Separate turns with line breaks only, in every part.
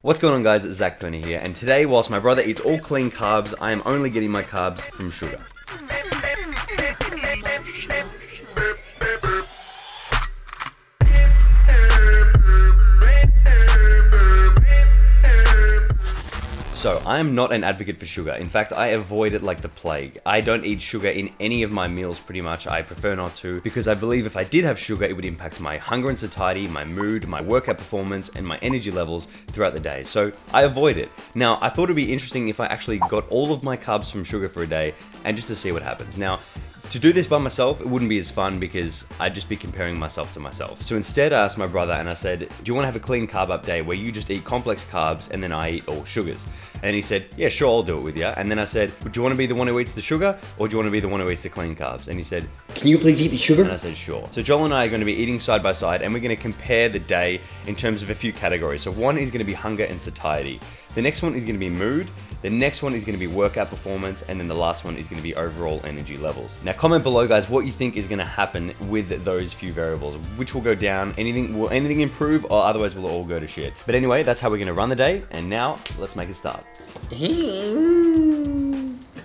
What's going on, guys? It's Perna here, and today, whilst my brother eats all clean carbs, I am only getting my carbs from sugar. So, I am not an advocate for sugar. In fact, I avoid it like the plague. I don't eat sugar in any of my meals pretty much. I prefer not to because I believe if I did have sugar, it would impact my hunger and satiety, my mood, my workout performance, and my energy levels throughout the day. So, I avoid it. Now, I thought it'd be interesting if I actually got all of my carbs from sugar for a day and just to see what happens. Now, to do this by myself, it wouldn't be as fun because I'd just be comparing myself to myself. So instead, I asked my brother and I said, do you want to have a clean carb up day where you just eat complex carbs and then I eat all sugars? And he said, yeah, sure, I'll do it with you. And then I said, do you want to be the one who eats the sugar or do you want to be the one who eats the clean carbs? And he said,
can you please eat the sugar?
And I said, sure. So Joel and I are going to be eating side by side and we're going to compare the day in terms of a few categories. So one is going to be hunger and satiety. The next one is going to be mood. The next one is going to be workout performance, and then the last one is going to be overall energy levels. Now comment below, guys, what you think is going to happen with those few variables. Which will go down? Will anything improve, or otherwise will it all go to shit? But anyway, that's how we're going to run the day, and now let's make it start.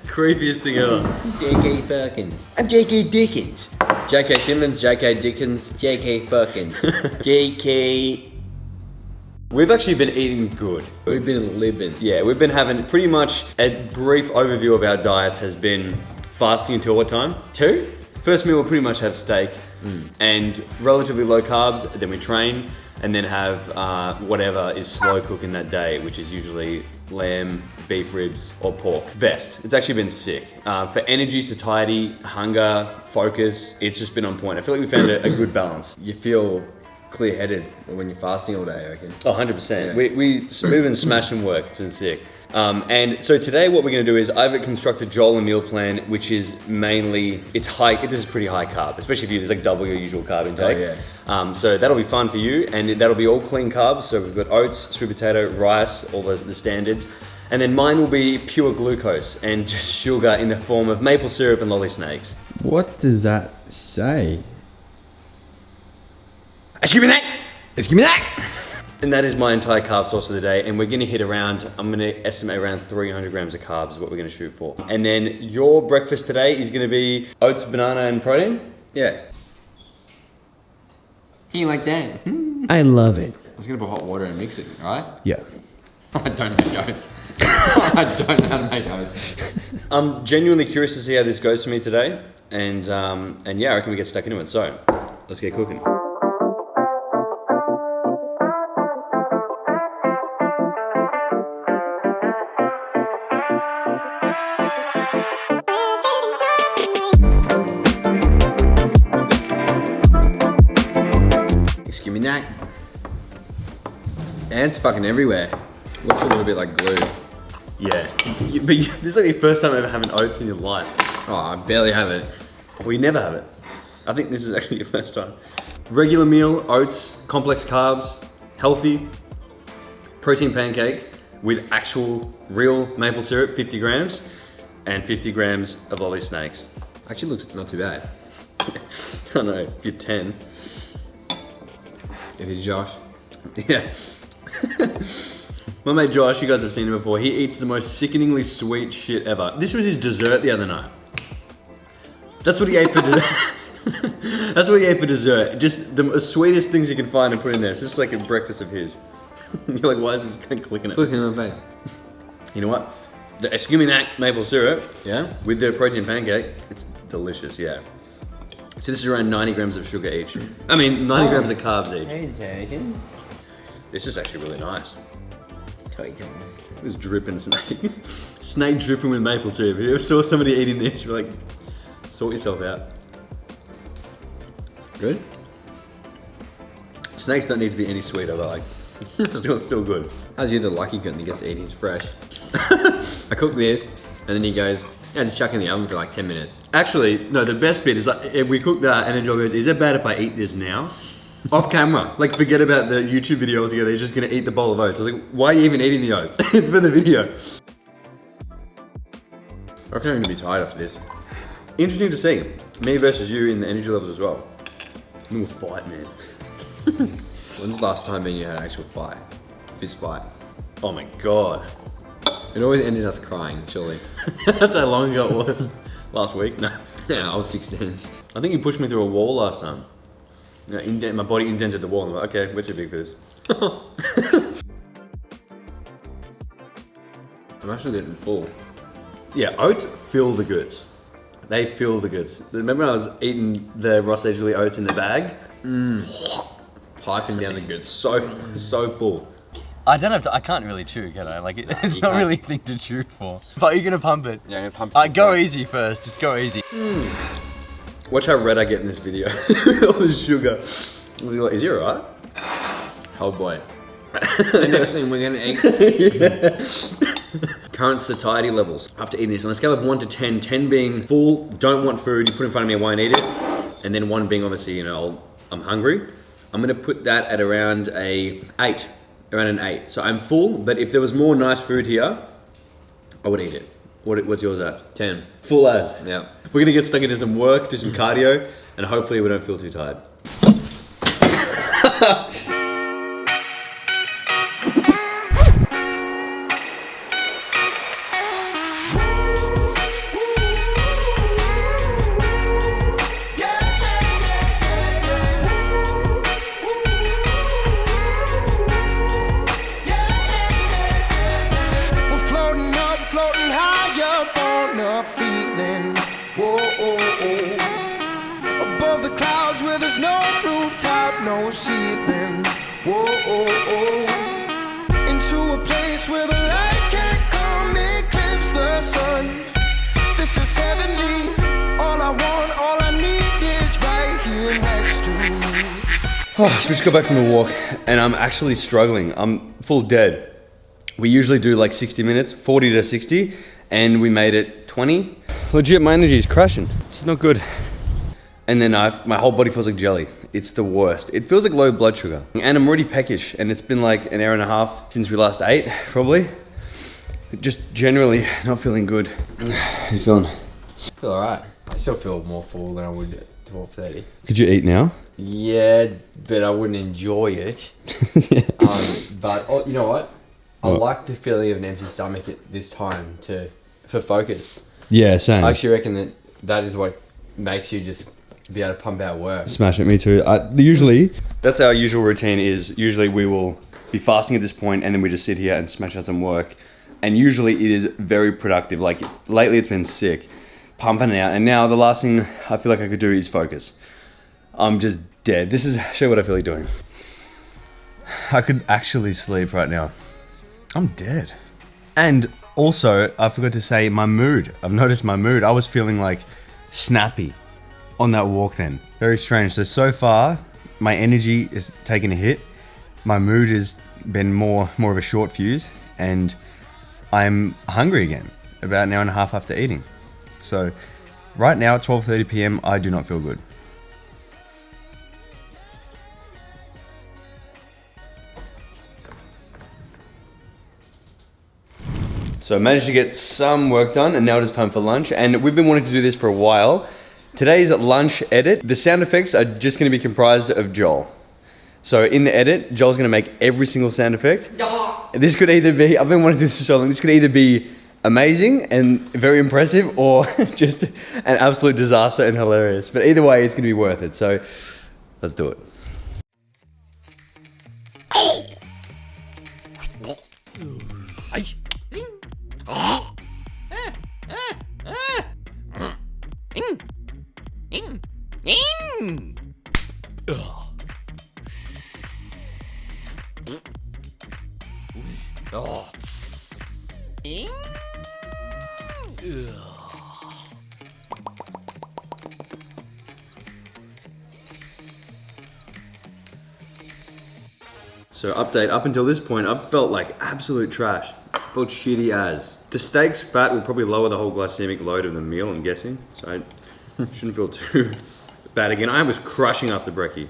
Creepiest thing ever.
J.K. Perkins. I'm J.K. Dickens. J.K. Simmons, J.K. Dickens, J.K. Perkins. J.K.
We've actually been eating good.
We've been living.
Yeah, we've been having pretty much a brief overview of our diets has been fasting until what time? 2? First meal we'll pretty much have steak and relatively low carbs, then we train and then have whatever is slow cooking that day, which is usually lamb, beef ribs or pork. Best. It's actually been sick. For energy, satiety, hunger, focus, it's just been on point. I feel like we found a good balance.
You feel clear-headed when you're fasting all day, I reckon.
Oh, 100%. Yeah. We've been smashing work. It's been sick. And so today what we're going to do is I've constructed Joel a meal plan, which is mainly, it's high, this is pretty high carb, especially for you, it's like double your usual carb intake.
Oh, yeah.
So that'll be fun for you, and that'll be all clean carbs. So we've got oats, sweet potato, rice, all the standards. And then mine will be pure glucose and just sugar in the form of maple syrup and lolly snakes.
What does that say?
Excuse me that!
Excuse me that!
And that is my entire carb source of the day, and we're gonna hit around, I'm gonna estimate around 300 grams of carbs is what we're gonna shoot for. And then your breakfast today is gonna be oats, banana, and protein?
Yeah. You like that?
I love it.
I was gonna put hot water and mix it, right?
Yeah.
I don't make oats. I don't know how to make oats.
I'm genuinely curious to see how this goes for me today, and yeah, I reckon we get stuck into it. So, let's get cooking.
Excuse me that. Ants fucking everywhere. Looks a little bit like glue.
Yeah, but this is like your first time ever having oats in your life.
Oh, I barely have it.
Well, you never have it. I think this is actually your first time. Regular meal, oats, complex carbs, healthy, protein pancake with actual real maple syrup, 50 grams, and 50 grams of lolly snakes.
Actually looks not too bad.
I know, if you're 10.
If you're Josh.
Yeah. My mate Josh, you guys have seen him before, he eats the most sickeningly sweet shit ever. This was his dessert the other night. That's what he ate for dessert. That's what he ate for dessert. Just the sweetest things you can find and put in there. It's just like a breakfast of his. You're like, why is this guy clicking it?
Clicking on my face.
You know what? Excuse me that maple syrup,
Yeah?
with the protein pancake, it's delicious, yeah. So this is around 90 grams of sugar each. I mean, 90 grams of carbs each.
Taken.
This is actually really nice. This dripping snake. Snake dripping with maple syrup. If you ever saw somebody eating this, you're like, sort yourself out.
Good?
Snakes don't need to be any sweeter, but like, it's still good.
How's you the lucky gun that gets to eat his fresh? I cook this, and then he goes, yeah, just chuck it in the oven for like 10 minutes.
Actually, no, the best bit is like, if we cook that and then Joel goes, is it bad if I eat this now? Off camera. Like, forget about the YouTube video altogether, you're just gonna eat the bowl of oats. I was like, why are you even eating the oats? It's for the video.
I reckon I'm gonna be tired after this.
Interesting to see. Me versus you in the energy levels as well. We'll fight, man.
When's the last time me and you had an actual fight? Fist fight?
Oh my god.
It always ended us crying, surely.
That's how long ago it was. Last week? No.
Yeah, I was 16.
I think you pushed me through a wall last time. Yeah, my body indented the wall. I'm like, okay, we're too big for this.
I'm actually getting full.
Yeah, oats fill the goods. They fill the goods. Remember when I was eating the Ross Edgley oats in the bag?
Piping down the goods.
So full.
I don't have to. I can't really chew, can I? Like, it's
you
not
can't.
really a thing to chew for. But you're gonna pump it.
Yeah, I'm gonna pump it.
Go easy first. Just go easy.
Watch how red I get in this video. All this sugar. Is he alright?
Oh boy. The next thing we're gonna eat.
Current satiety levels after eating this. On a scale of 1 to 10, 10 being full, don't want food, you put it in front of me, I won't eat it. And then 1 being obviously, you know, I'm hungry. I'm gonna put that at around a 8. Around an 8. So I'm full, but if there was more nice food here, I would eat it. What's yours at?
10.
Full as.
Yeah.
We're gonna get stuck into some work, do some cardio, and hopefully we don't feel too tired.
Floating high up on a feeling. Whoa, oh, oh. Above the clouds where there's no rooftop, no ceiling. Whoa, oh, oh. Into a place where the light can't come, eclipse the sun. This is heavenly. All I want, all I need is right here next to me.
Oh, so we just got back from the walk, and I'm actually struggling. I'm full dead. We usually do like 60 minutes, 40 to 60, and we made it 20. Legit, my energy is crashing. It's not good. And then my whole body feels like jelly. It's the worst. It feels like low blood sugar. And I'm already peckish, and it's been like an hour and a half since we last ate, probably. Just generally not feeling good. How you feeling?
I feel alright. I still feel more full than I would at 12:30.
Could you eat now?
Yeah, but I wouldn't enjoy it. But you know what? I like the feeling of an empty stomach at this time for focus.
Yeah, same.
I actually reckon that is what makes you just be able to pump out work.
Smash it, me too. Usually,
That's our usual routine is usually we will be fasting at this point and then we just sit here and smash out some work. And usually it is very productive. Like lately it's been sick, pumping it out. And now the last thing I feel like I could do is focus. I'm just dead. This is actually what I feel like doing. I could actually sleep right now. I'm dead. And also, I forgot to say my mood. I've noticed my mood. I was feeling like snappy on that walk then. Very strange. So far, my energy is taking a hit. My mood has been more of a short fuse, and I'm hungry again about an hour and a half after eating. So right now at 12:30 p.m, I do not feel good. So I managed to get some work done, and now it is time for lunch. And we've been wanting to do this for a while. Today's lunch edit, the sound effects are just gonna be comprised of Joel. So in the edit, Joel's gonna make every single sound effect. This could either be, I've been wanting to do this for so long, this could either be amazing and very impressive, or just an absolute disaster and hilarious. But either way, it's gonna be worth it. So let's do it. So update, up until this point, I've felt like absolute trash. Felt shitty as. The steak's fat will probably lower the whole glycemic load of the meal, I'm guessing. So I shouldn't feel too bad again. I was crushing after brekkie.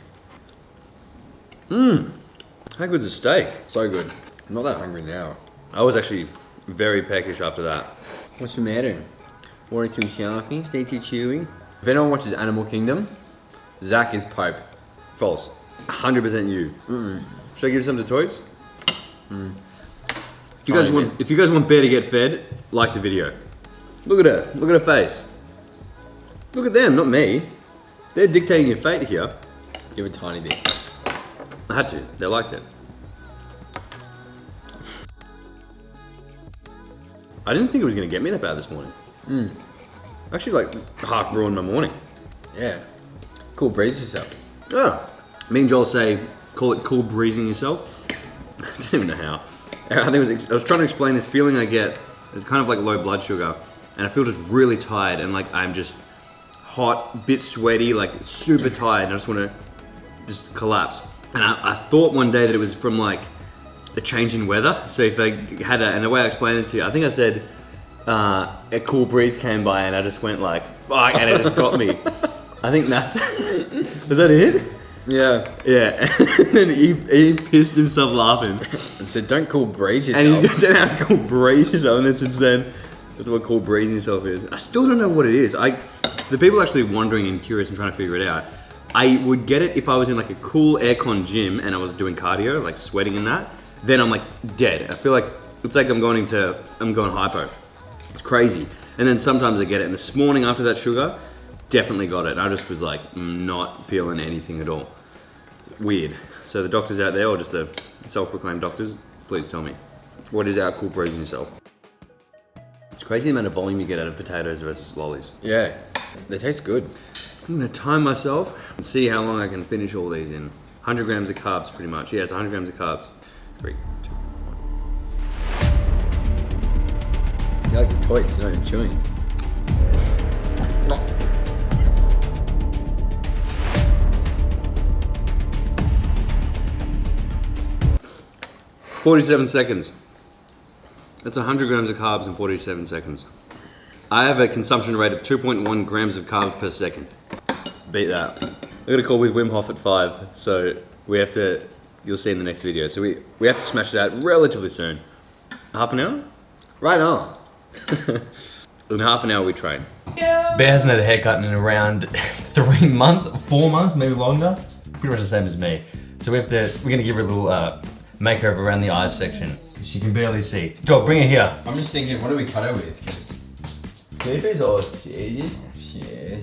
How good's the steak?
So good. I'm not that hungry now.
I was actually very peckish after that.
What's the matter? Or too sharpy? Stay too chewy? If anyone watches Animal Kingdom, Zach is Pope.
False. 100% you. Should I give some to Toys? If you guys want Bear to get fed, like the video. Look at her. Look at her face. Look at them, not me. They're dictating your fate here.
Give a tiny bit.
I had to. They liked it. I didn't think it was gonna get me that bad this morning. Actually, like half ruined my morning.
Yeah. Cool breeze yourself.
Oh. Me and Joel say, call it cool breezing yourself. I don't even know how. I was trying to explain this feeling I get. It's kind of like low blood sugar, and I feel just really tired, and like I'm just hot, bit sweaty, like super tired, and I just want to just collapse. And I thought one day that it was from like a change in weather. So if I had and the way I explained it to you, I think I said a cool breeze came by, and I just went like, fuck, and it just got me. I think that's was that it?
Yeah.
Yeah. And then he pissed himself laughing.
And said, don't cool breeze yourself.
And he's gonna have to cool breeze yourself, and then since then, that's what cool breezing yourself is. I still don't know what it is. The people actually wondering and curious and trying to figure it out, I would get it if I was in like a cool aircon gym and I was doing cardio, like sweating and that, then I'm like dead. I feel like, it's like I'm going hypo. It's crazy. And then sometimes I get it, and this morning after that sugar, definitely got it. I just was like, not feeling anything at all. Weird. So the doctors out there, or just the self-proclaimed doctors, please tell me, what is out cool breezing yourself? It's crazy the amount of volume you get out of potatoes versus lollies.
Yeah. They taste good.
I'm gonna time myself and see how long I can finish all these in. 100 grams of carbs pretty much. Yeah, it's 100 grams of carbs. 3, 2, 1.
You like the toys, you're not even chewing.
47 seconds. That's 100 grams of carbs in 47 seconds. I have a consumption rate of 2.1 grams of carbs per second. Beat that. I got a call with Wim Hof at 5, so we have to, you'll see in the next video. So we have to smash it out relatively soon. Half an hour?
Right on.
In half an hour we train.
Bear hasn't had a haircut in around 3 months, 4 months, maybe longer. Pretty much the same as me. So we're gonna give her a little makeover around the eyes section, because she can barely see. Joel, bring her here.
I'm just thinking, what do we cut her with? Clippers or scissors? Yeah.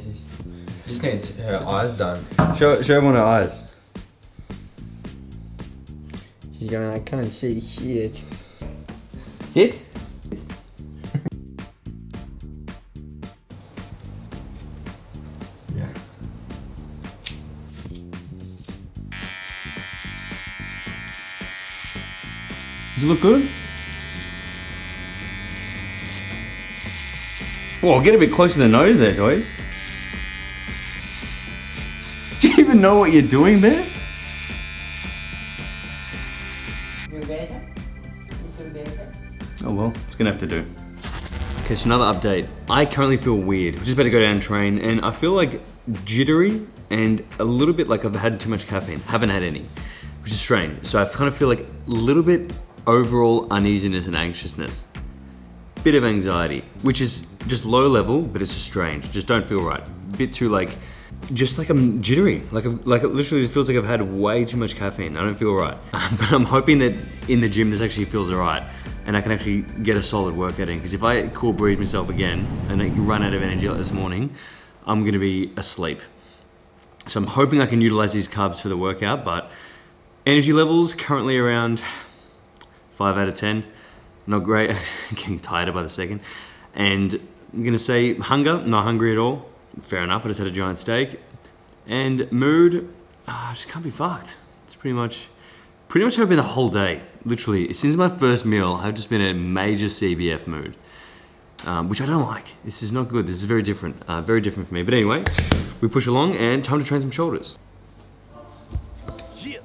Just needs her eyes done.
Show everyone her eyes.
She's going, I can't see shit. Sit?
Yeah. Does it look good? Whoa, get a bit closer to the nose there, toys. Do you even know what you're doing there? Oh well, it's gonna have to do.
Okay, so another update. I currently feel weird. I'm just about to go down and train, and I feel like jittery and a little bit like I've had too much caffeine. Haven't had any, which is strange. So I kind of feel like a little bit overall uneasiness and anxiousness. Bit of anxiety, which is just low level, but it's just strange. Just don't feel right. Bit too like, just like I'm jittery. Like it literally feels like I've had way too much caffeine. I don't feel right. But I'm hoping that in the gym this actually feels alright, and I can actually get a solid workout in. Because if I cool breathe myself again and I run out of energy like this morning, I'm gonna be asleep. So I'm hoping I can utilize these carbs for the workout, but energy levels currently around 5 out of 10. Not great. Getting tighter by the second. And I'm gonna say hunger, not hungry at all. Fair enough, I just had a giant steak. And mood, I just can't be fucked. It's pretty much how I've been the whole day. Literally, since my first meal, I've just been in a major CBF mood. Which I don't like. This is not good. This is very different for me. But anyway, we push along, and time to train some shoulders.
Yeah.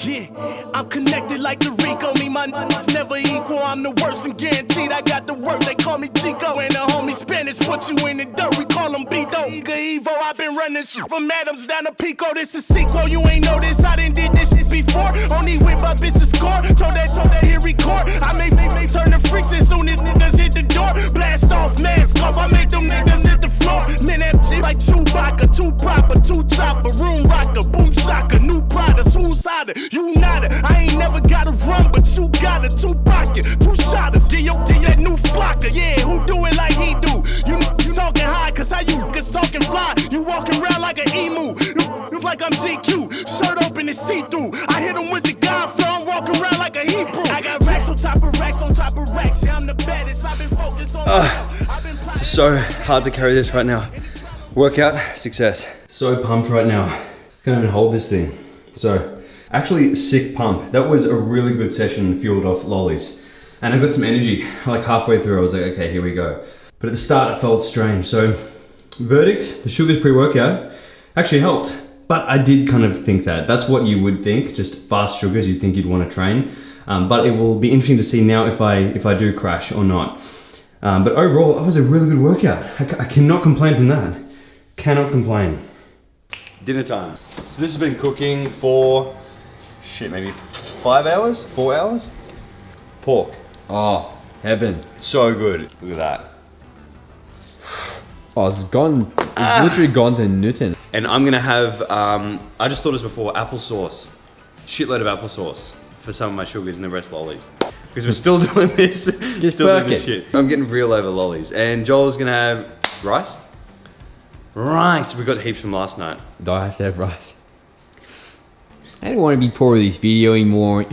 Yeah, I'm connected like the Rico. Me, my nuts never equal. I'm the worst and guaranteed I got the work. They call me Chico. And the homie Spanish put you in the dirt. We call them Bito. Evo, I've been running shit from Adams down to Pico. This is sequel. You ain't know this. I done did this shit before. Only with my bitches score. Told that here record. I make turn the freaks as soon as niggas hit the door. Blast off, mask off. I make them niggas hit the floor. Man, that shit like Chewbacca, Tupac. walking around like an emu. Like I'm GQ, shirt open and see-through. I hit him with the God flow, I'm walking around like a Hebrew. I got racks on top of racks on top of racks. Yeah, I'm the baddest. I've been focused on
It's so hard to carry this right now. Workout, success. So pumped right now. Can't even hold this thing. So, actually sick pump. That was a really good session fueled off lollies. And I got some energy. Like halfway through I was like, okay, here we go. But at the start it felt strange. So, verdict, the sugars pre-workout actually helped. But I did kind of think that. That's what you would think, just fast sugars, you'd think you'd want to train. But it will be interesting to see now if I do crash or not. But overall, that was a really good workout. I cannot complain from that. Cannot complain. Dinner time. So this has been cooking for, shit, maybe 5 hours? 4 hours? Pork.
Oh, heaven.
So good. Look at that.
Oh, it's gone. It's literally gone to Newton.
And I'm gonna have, I just thought this before, applesauce. Shitload of applesauce for some of my sugars and the rest lollies. Because we're still doing this.
Just
still doing this
it.
shit. I'm getting real over lollies. And Joel's gonna have rice. Right, we got heaps from last night.
Do I have to have rice? I don't want to be part of this video anymore.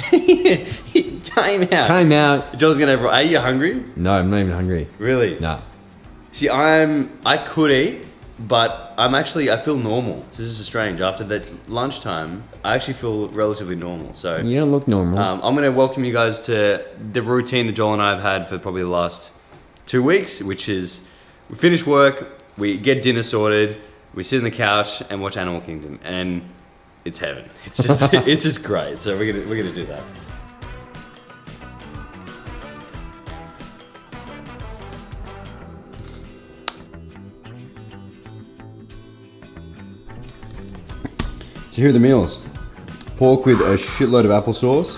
Time out.
Time out.
Joel's gonna have, are you hungry?
No, I'm not even hungry.
Really?
No.
See, I could eat, but I feel normal. So this is strange. After that lunchtime, I actually feel relatively normal. So
You don't look normal.
I'm gonna welcome you guys to the routine that Joel and I have had for probably the last 2 weeks, which is we finish work, we get dinner sorted, we sit on the couch and watch Animal Kingdom, and it's heaven. It's just it's just great. So we're gonna do that. So here are the meals. Pork with a shitload of applesauce.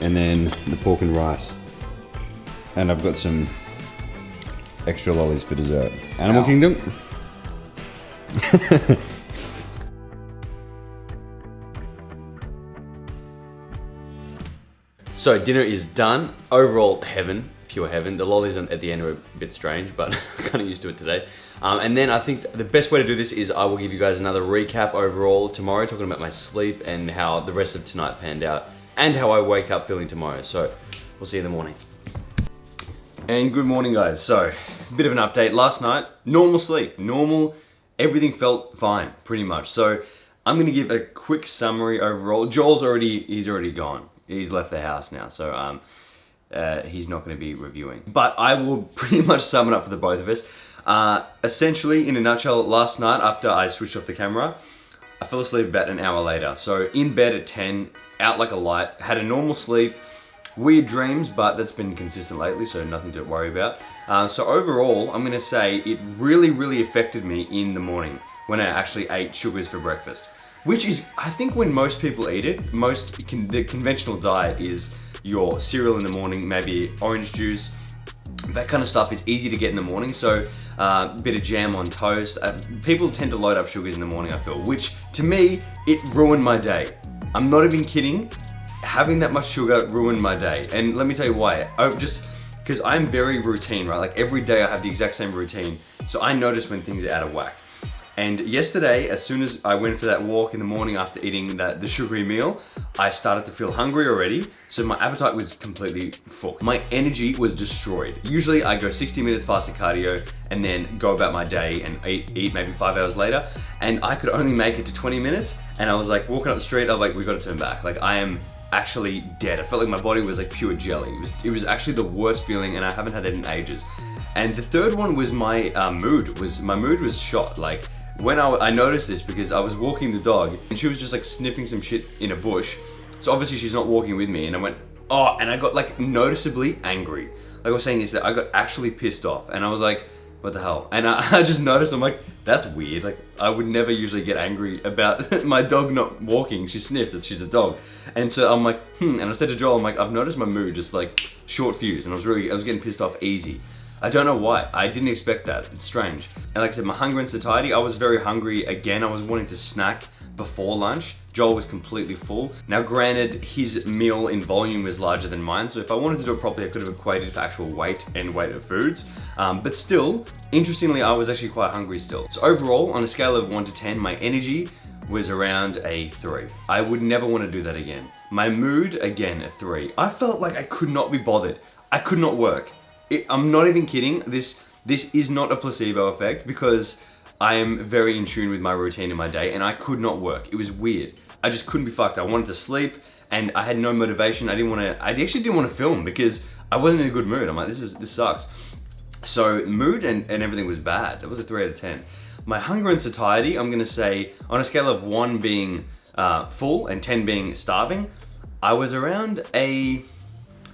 And then the pork and rice. And I've got some extra lollies for dessert. Animal Kingdom. So dinner is done. Overall, heaven. Pure heaven. The lollies at the end are a bit strange, but I'm kind of used to it today. And then I think the best way to do this is I will give you guys another recap overall tomorrow, talking about my sleep and how the rest of tonight panned out and how I wake up feeling tomorrow. So we'll see you in the morning. And good morning, guys. So a bit of an update. Last night, normal sleep, normal, everything felt fine pretty much. So I'm gonna give a quick summary overall. Joel's he's already gone. He's left the house now. So he's not going to be reviewing. But I will pretty much sum it up for the both of us. Essentially, in a nutshell, last night after I switched off the camera, I fell asleep about an hour later. So in bed at 10, out like a light, had a normal sleep, weird dreams, but that's been consistent lately, so nothing to worry about. So overall, I'm going to say it really affected me in the morning when I actually ate sugars for breakfast. Which is, I think when most people eat it, the conventional diet is your cereal in the morning, maybe orange juice, that kind of stuff is easy to get in the morning. So a bit of jam on toast. People tend to load up sugars in the morning, I feel, which to me, it ruined my day. I'm not even kidding. Having that much sugar ruined my day. And let me tell you why. Because I'm very routine, right? Like every day I have the exact same routine. So I notice when things are out of whack. And yesterday, as soon as I went for that walk in the morning after eating the sugary meal, I started to feel hungry already. So my appetite was completely fucked. My energy was destroyed. Usually I go 60 minutes fasted cardio and then go about my day and eat maybe 5 hours later. And I could only make it to 20 minutes. And I was like walking up the street, I was like, we gotta turn back. Like I am actually dead. I felt like my body was like pure jelly. It was actually the worst feeling, and I haven't had it in ages. And the third one was my mood. My mood was shot. Like when I noticed this because I was walking the dog and she was just like sniffing some shit in a bush. So obviously she's not walking with me, and I went, oh, and I got like noticeably angry. Like I was saying yesterday, I got actually pissed off, and I was like, what the hell? And I just noticed, I'm like, that's weird. Like I would never usually get angry about my dog not walking. She sniffs, she's a dog. And so I'm like, and I said to Joel, I'm like, I've noticed my mood just like short fuse, and I was getting pissed off easy. I don't know why. I didn't expect that. It's strange. And like I said, my hunger and satiety, I was very hungry again. I was wanting to snack before lunch. Joel was completely full. Now granted, his meal in volume was larger than mine, so if I wanted to do it properly, I could have equated for actual weight and weight of foods. But still, interestingly, I was actually quite hungry still. So overall, on a scale of 1 to 10, my energy was around a 3. I would never want to do that again. My mood, again, a 3. I felt like I could not be bothered. I could not work. I'm not even kidding. This is not a placebo effect because I am very in tune with my routine in my day and I could not work. It was weird. I just couldn't be fucked. I wanted to sleep and I had no motivation. I actually didn't want to film because I wasn't in a good mood. I'm like, this sucks. So mood and everything was bad. That was a 3 out of 10. My hunger and satiety, I'm gonna say, on a scale of 1 being full and 10 being starving, I was around a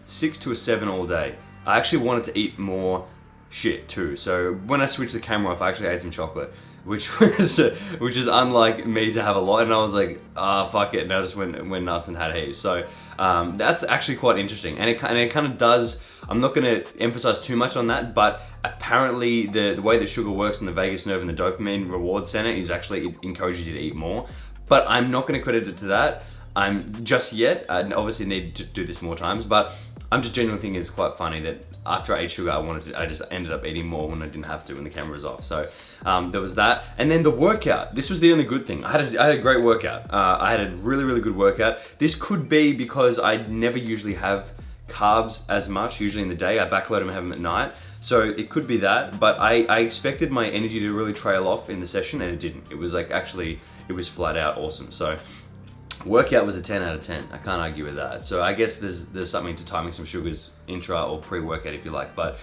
6 to a 7 all day. I actually wanted to eat more shit too. So when I switched the camera off, I actually ate some chocolate, which is unlike me to have a lot. And I was like, fuck it, and I just went nuts and had heaps. So that's actually quite interesting, and it kind of does. I'm not going to emphasize too much on that, but apparently the way that sugar works in the vagus nerve and the dopamine reward center is actually it encourages you to eat more. But I'm not going to credit it to that. I'm just yet. I obviously need to do this more times, but I'm just genuinely thinking it's quite funny that after I ate sugar, I just ended up eating more when I didn't have to when the camera was off. So there was that. And then the workout. This was the only good thing. I had a great workout. I had a really, really good workout. This could be because I never usually have carbs as much, usually in the day. I backload them and have them at night. So it could be that, but I expected my energy to really trail off in the session and it didn't. It was like, actually, it was flat out awesome. So workout was a 10 out of 10. I can't argue with that. So I guess there's something to timing some sugars intra or pre-workout if you like. But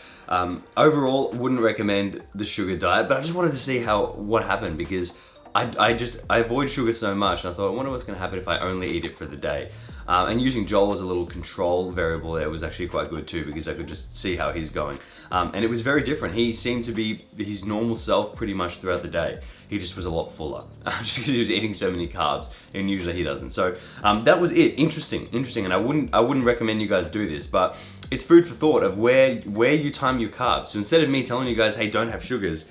overall, wouldn't recommend the sugar diet. But I just wanted to see what happened because I avoid sugar so much. And I thought, I wonder what's going to happen if I only eat it for the day. And using Joel as a little control variable there was actually quite good too because I could just see how he's going. And it was very different. He seemed to be his normal self pretty much throughout the day. He just was a lot fuller just because he was eating so many carbs and usually he doesn't. So that was it. Interesting. And I wouldn't recommend you guys do this, but it's food for thought of where you time your carbs. So instead of me telling you guys, hey, don't have sugars,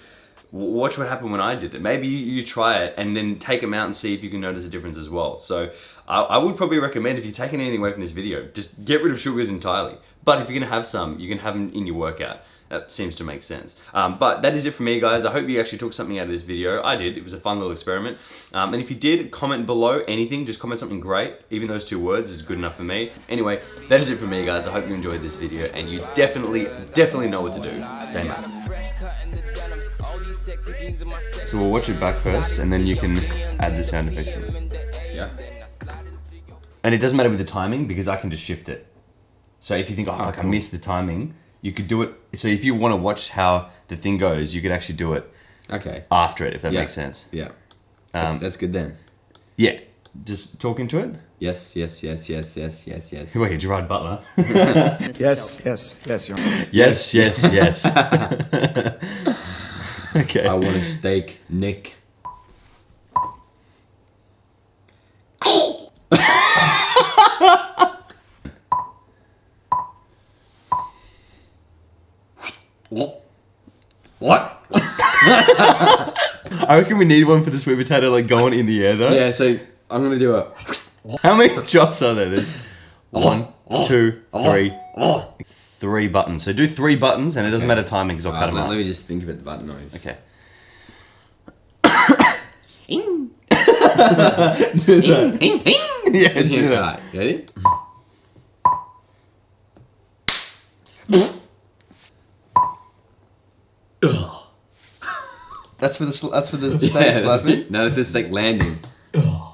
watch what happened when I did it. Maybe you try it and then take them out and see if you can notice a difference as well. So I would probably recommend, if you're taking anything away from this video, just get rid of sugars entirely. But if you're gonna have some, you can have them in your workout. That seems to make sense. But that is it for me, guys. I hope you actually took something out of this video. I did. It was a fun little experiment. And if you did, comment below anything. Just comment something great. Even those 2 words is good enough for me. Anyway, that is it for me, guys. I hope you enjoyed this video and you definitely know what to do. Stay massive. So we'll watch it back first and then you can add the sound effects in.
Yeah.
And it doesn't matter with the timing because I can just shift it. So if you think, oh, fuck, I missed the timing, you could do it. So if you want to watch how the thing goes, you could actually do it after it, if that makes sense.
Yeah. That's good then.
Yeah. Just talk into it?
Yes.
Wait, Gerard Butler.
Yes, Your Honor.
Yes. Okay.
I want a steak, Nick. What?
I reckon we need one for the sweet potato, like going in the air though.
Yeah, so I'm gonna do a.
How many drops are there? There's 1, 2, 3. 3 buttons. So do 3 buttons, and it doesn't matter timing because I'll cut them off.
Let me just think about the button noise.
Okay.
Do that.
Yeah, do that.
Ready?
That's for the steak slapping.
No, it's the steak landing.
Yeah.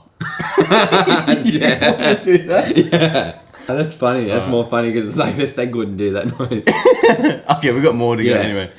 Do that?
Yeah. Oh, that's funny. That's more funny because it's like the steak wouldn't do that noise.
Okay, we got more to go anyway.